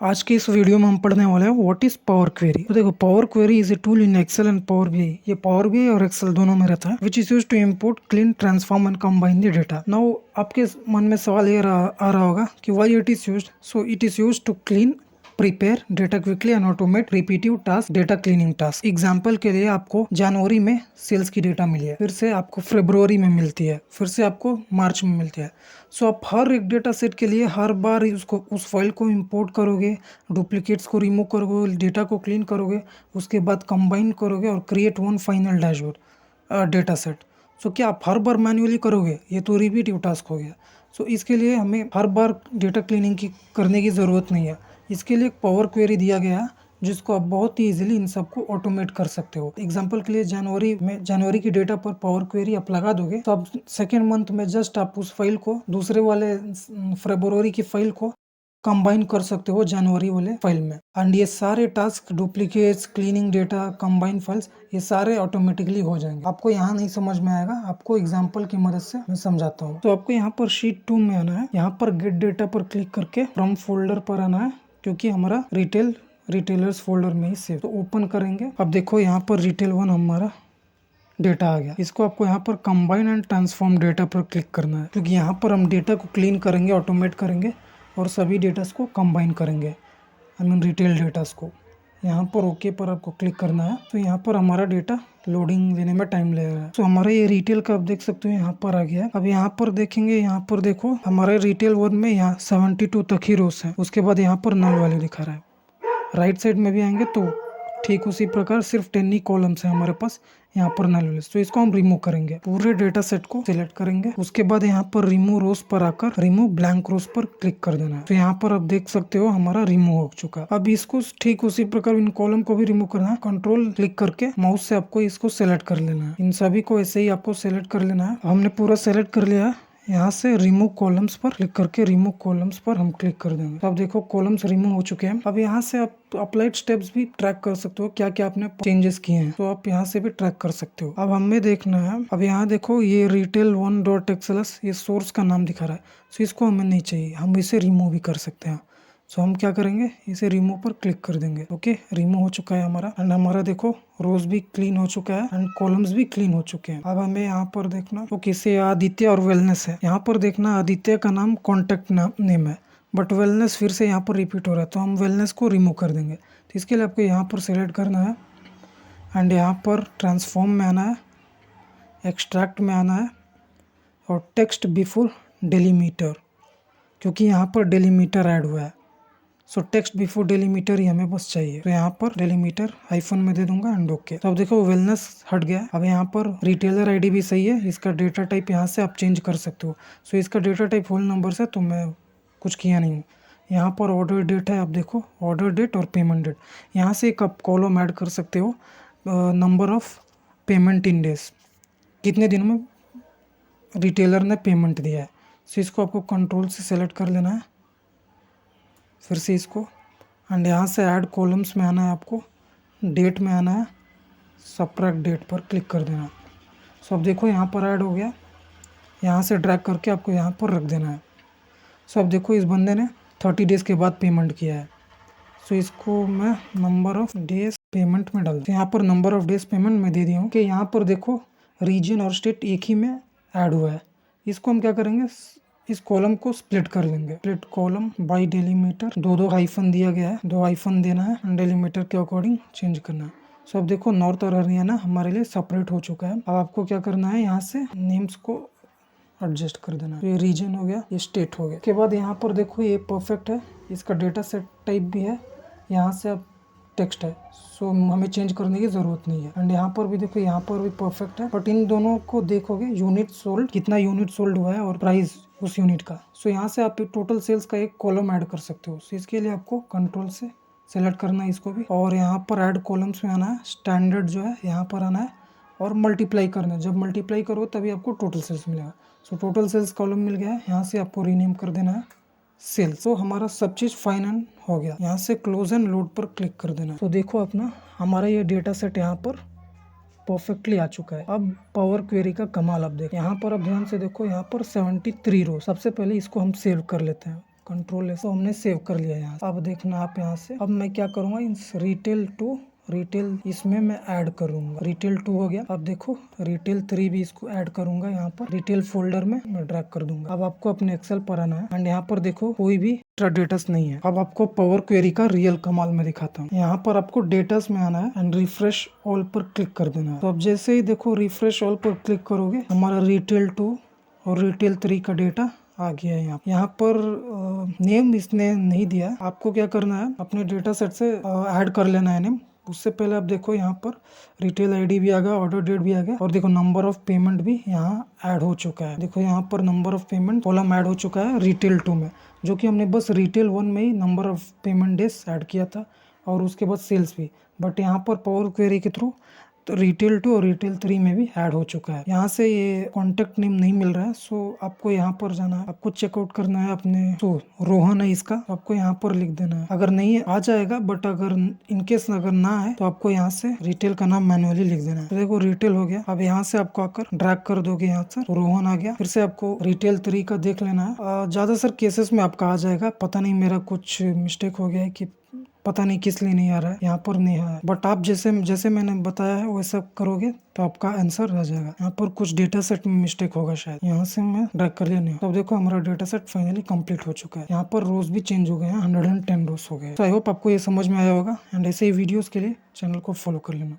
आज के इस वीडियो में हम पढ़ने वाले हैं व्हाट इज पावर क्वेरी। तो देखो, Power Query is a tool in Excel and Power BI. ये पावर बीआई और एक्सेल दोनों में रहता है, which is use to import, clean, transform and combine the data. Now आपके मन में सवाल ये आ रहा होगा कि why it is used. So it is used to clean, prepare data quickly and automate repetitive task, data cleaning task. Example के लिए आपको जनवरी में सेल्स की डेटा मिली है, फिर से आपको फरवरी में मिलती है, फिर से आपको मार्च में मिलती है। सो आप हर एक डेटा सेट के लिए हर बार उसको उस फाइल को इंपोर्ट करोगे, डुप्लीकेट्स को रिमूव करोगे, डेटा को क्लीन करोगे, उसके बाद कंबाइन करोगे और create one final dashboard data set. So क्या आप हर बार मैन्युअली करोगे? ये तो रिपीटिव टास्क हो गया। सो इसके लिए हमें हर बार डेटा क्लीनिंग की करने की ज़रूरत नहीं है। इसके लिए एक पावर क्वेरी दिया गया है जिसको आप बहुत ही इजीली इन सबको ऑटोमेट कर सकते हो। एग्जांपल के लिए जनवरी की डेटा पर पावर क्वेरी आप लगा दोगे तो आप सेकेंड मंथ में जस्ट आप उस फाइल को दूसरे वाले फरवरी की फाइल को कंबाइन कर सकते हो जनवरी वाले फाइल में। एंड ये सारे task, duplicates, cleaning data, combine files, ये सारे ऑटोमेटिकली हो जाएंगे। आपको यहाँ नहीं समझ में आएगा, आपको एग्जांपल की मदद से मैं समझाता हूँ। तो आपको यहाँ पर शीट 2 में आना है। यहाँ पर गेट डेटा पर क्लिक करके फ्रॉम फोल्डर पर आना है, क्योंकि हमारा रिटेलर्स फोल्डर में ही सेव। तो ओपन करेंगे। अब देखो यहाँ पर रिटेल 1 हमारा डेटा आ गया। इसको आपको यहाँ पर कंबाइन एंड ट्रांसफॉर्म डेटा पर क्लिक करना है, क्योंकि यहाँ पर हम डेटा को क्लीन करेंगे, ऑटोमेट करेंगे और सभी डेटास को कंबाइन करेंगे, आई मीन रिटेल डेटास को। यहाँ पर ओके पर आपको क्लिक करना है। तो यहाँ पर हमारा डेटा लोडिंग लेने में टाइम ले रहा है। तो हमारा ये रिटेल का आप देख सकते हो यहाँ पर आ गया है। अब यहाँ पर देखेंगे, यहाँ पर देखो हमारे रिटेल 1 में यहाँ 72 तक ही रोस है। उसके बाद यहाँ पर नल वाले दिखा रहा है। राइट साइड में भी आएंगे तो ठीक उसी प्रकार सिर्फ 10 ही कॉलम्स है हमारे पास यहाँ पर नल वाले। तो इसको हम रिमूव करेंगे। पूरे डेटा सेट को सिलेक्ट करेंगे। उसके बाद यहाँ पर रिमूव रोज पर आकर रिमूव ब्लैंक रोज पर क्लिक कर देना है। तो यहाँ पर आप देख सकते हो हमारा रिमूव हो चुका। अब इसको ठीक उसी प्रकार इन कॉलम को भी रिमूव करना है। कंट्रोल क्लिक करके माउस से आपको इसको सेलेक्ट कर लेना है। इन सभी को ऐसे ही आपको सेलेक्ट कर लेना है। हमने पूरा सेलेक्ट कर लिया है। यहाँ से रिमूव कॉलम्स पर क्लिक करके रिमूव कॉलम्स पर हम क्लिक कर देंगे। तो अब देखो कॉलम्स रिमूव हो चुके हैं। अब यहाँ से आप अप्लाइड स्टेप्स भी ट्रैक कर सकते हो, क्या क्या आपने चेंजेस किए हैं, तो आप यहाँ से भी ट्रैक कर सकते हो। अब हमें देखना है, अब यहाँ देखो ये रिटेल 1.xls ये सोर्स का नाम दिखा रहा है। सो इसको हमें नहीं चाहिए, हम इसे रिमूव भी कर सकते हैं। सो हम क्या करेंगे, इसे रिमूव पर क्लिक कर देंगे। ओके, रिमूव हो चुका है हमारा। एंड हमारा देखो रोज भी क्लीन हो चुका है एंड कॉलम्स भी क्लीन हो चुके हैं। अब हमें यहाँ पर देखना तो किसे आदित्य और वेलनेस है। यहाँ पर देखना आदित्य का नाम कॉन्टेक्ट नेम है, बट वेलनेस फिर से यहाँ पर रिपीट हो रहा है, तो हम वेलनेस को रिमूव कर देंगे। तो इसके लिए आपको यहाँ पर सिलेक्ट करना है एंड यहाँ पर ट्रांसफॉर्म में आना है, एक्सट्रैक्ट में आना है और टेक्स्ट बिफोर डेलीमीटर, क्योंकि यहाँ पर डेलीमीटर ऐड हुआ है। सो टेक्स्ट बिफोर डेलीमीटर ही हमें बस चाहिए। तो यहाँ पर डेलीमीटर हाइफन में दे दूंगा एंड ओके। तो अब देखो वेलनेस हट गया। अब यहाँ पर रिटेलर आईडी भी सही है। इसका डेटा टाइप यहाँ से आप चेंज कर सकते हो। सो इसका डेटा टाइप होल नंबर से, तो मैं कुछ किया नहीं हूँ। यहाँ पर ऑर्डर डेट है, आप देखो ऑर्डर डेट और पेमेंट डेट। यहाँ से एक आप कॉलम ऐड कर सकते हो, number of payment in days, कितने दिनों में रिटेलर ने पेमेंट दिया है। सो इसको आपको कंट्रोल से सेलेक्ट कर लेना है, फिर से इसको, एंड यहाँ से ऐड कॉलम्स में आना है, आपको डेट में आना है, सब्ट्रैक्ट डेट पर क्लिक कर देना है। सो अब देखो यहाँ पर ऐड हो गया। यहाँ से ड्रैग करके आपको यहाँ पर रख देना है। सो अब देखो इस बंदे ने 30 डेज़ के बाद पेमेंट किया है। सो इसको मैं नंबर ऑफ डेज पेमेंट में डाल दूँ। यहाँ पर नंबर ऑफ डेज पेमेंट में दे दिया हूँ कि यहाँ पर देखो रीजन और स्टेट एक ही में ऐड हुआ है। इसको हम क्या करेंगे, इस कॉलम को स्प्लिट कर लेंगे। स्प्लिट कॉलम बाय डेलीमीटर, दो हाइफन दिया गया है, 2 हाइफन देना है, डेलीमीटर के अकॉर्डिंग चेंज करना है। सो अब देखो नॉर्थ और हरियाणा हमारे लिए सेपरेट हो चुका है। अब आपको क्या करना है, यहाँ से नेम्स को एडजस्ट कर देना है। तो ये रीजन हो गया, ये स्टेट हो गया। उसके बाद यहाँ पर देखो ये परफेक्ट है, इसका डेटा सेट टाइप भी है, यहाँ से अब टेक्स्ट है। सो हमें चेंज करने की ज़रूरत नहीं है। एंड यहाँ पर भी देखो, यहाँ पर भी परफेक्ट है, बट इन दोनों को देखोगे यूनिट सोल्ड, कितना यूनिट सोल्ड हुआ है और प्राइस उस यूनिट का। सो यहाँ से आप टोटल सेल्स का एक कॉलम ऐड कर सकते हो। सो इसके लिए आपको कंट्रोल से सेलेक्ट करना है इसको भी, और यहाँ पर ऐड कॉलम्स में आना है, स्टैंडर्ड जो है यहाँ पर आना है और मल्टीप्लाई करना है। जब मल्टीप्लाई करो तभी आपको टोटल सेल्स मिलेगा। सो टोटल सेल्स कॉलम मिल गया है, यहाँ से आपको रीनेम कर देना है सेल्स। तो हमारा सब चीज़ फाइन एंड हो गया। यहाँ से क्लोज एंड लोड पर क्लिक कर देना। तो देखो अपना हमारा ये डेटा सेट यहाँ पर परफेक्टली आ चुका है। अब पावर क्वेरी का कमाल आप देखो, यहाँ पर अब ध्यान से देखो, यहाँ पर 73 रो। सबसे पहले इसको हम सेव कर लेते हैं। कंट्रोल एस, तो हमने सेव कर लिया यहाँ। अब देखना आप यहाँ से, अब मैं क्या करूँगा, इस रिटेल टू रिटेल इसमें मैं ऐड करूंगा। रिटेल 2 हो गया। अब देखो रिटेल 3 भी इसको ऐड करूंगा यहाँ पर रिटेल फोल्डर में मैं ड्रैग कर दूंगा। अब आपको अपने एक्सेल पर आना है एंड यहाँ पर देखो कोई भी डेटास नहीं है। अब आपको पावर क्वेरी का रियल कमाल में दिखाता हूँ। यहाँ पर आपको डेटास में आना है एंड रिफ्रेश ऑल पर क्लिक कर देना है। तो अब जैसे ही देखो रिफ्रेश ऑल पर क्लिक करोगे, हमारा रिटेल 2 और रिटेल 3 का डेटा आ गया है। यहाँ पर नेम इसने नहीं दिया। आपको क्या करना है, अपने डेटा सेट से ऐड कर लेना है नेम। उससे पहले आप देखो यहाँ पर रिटेल आईडी भी आ गया, ऑर्डर डेट भी आ गया और देखो नंबर ऑफ पेमेंट भी यहाँ ऐड हो चुका है। देखो यहाँ पर number of payment column add हो चुका है रिटेल 2 में, जो कि हमने बस रिटेल 1 में ही number of payment days add किया था और उसके बाद सेल्स भी। बट यहाँ पर पावर क्वेरी के थ्रू तो रिटेल 2 और रिटेल 3 में भी ऐड हो चुका है। यहाँ से ये कॉन्टेक्ट नेम नहीं मिल रहा है, सो आपको यहाँ पर जाना है, आपको चेकआउट करना है अपने। तो रोहन है इसका, तो आपको यहाँ पर लिख देना है। अगर नहीं आ जाएगा, बट अगर इनकेस अगर ना है तो आपको यहाँ से रिटेल का नाम मैनुअली लिख देना है। तो देखो रिटेल हो गया। अब यहाँ से आपको आकर ड्रैग कर दोगे, यहाँ से रोहन आ गया। फिर से आपको रिटेल 3 का देख लेना है। ज्यादातर केसेस में आपका आ जाएगा, पता नहीं मेरा कुछ मिस्टेक हो गया है कि पता नहीं किस लिए नहीं आ रहा है, यहाँ पर नहीं है। बट आप जैसे जैसे मैंने बताया है वैसा करोगे तो आपका आंसर आ जाएगा। यहाँ पर कुछ डेटा सेट में मिस्टेक होगा शायद, यहाँ से मैं ड्रैग कर लिया नहीं। तो देखो हमारा डेटा सेट फाइनली कंप्लीट हो चुका है। यहाँ पर रोज भी चेंज हो गए हैं, 110 रोज हो गए। तो आई होप आपको ये समझ में आया होगा एंड ऐसे ही वीडियोस के लिए चैनल को फॉलो कर लेना।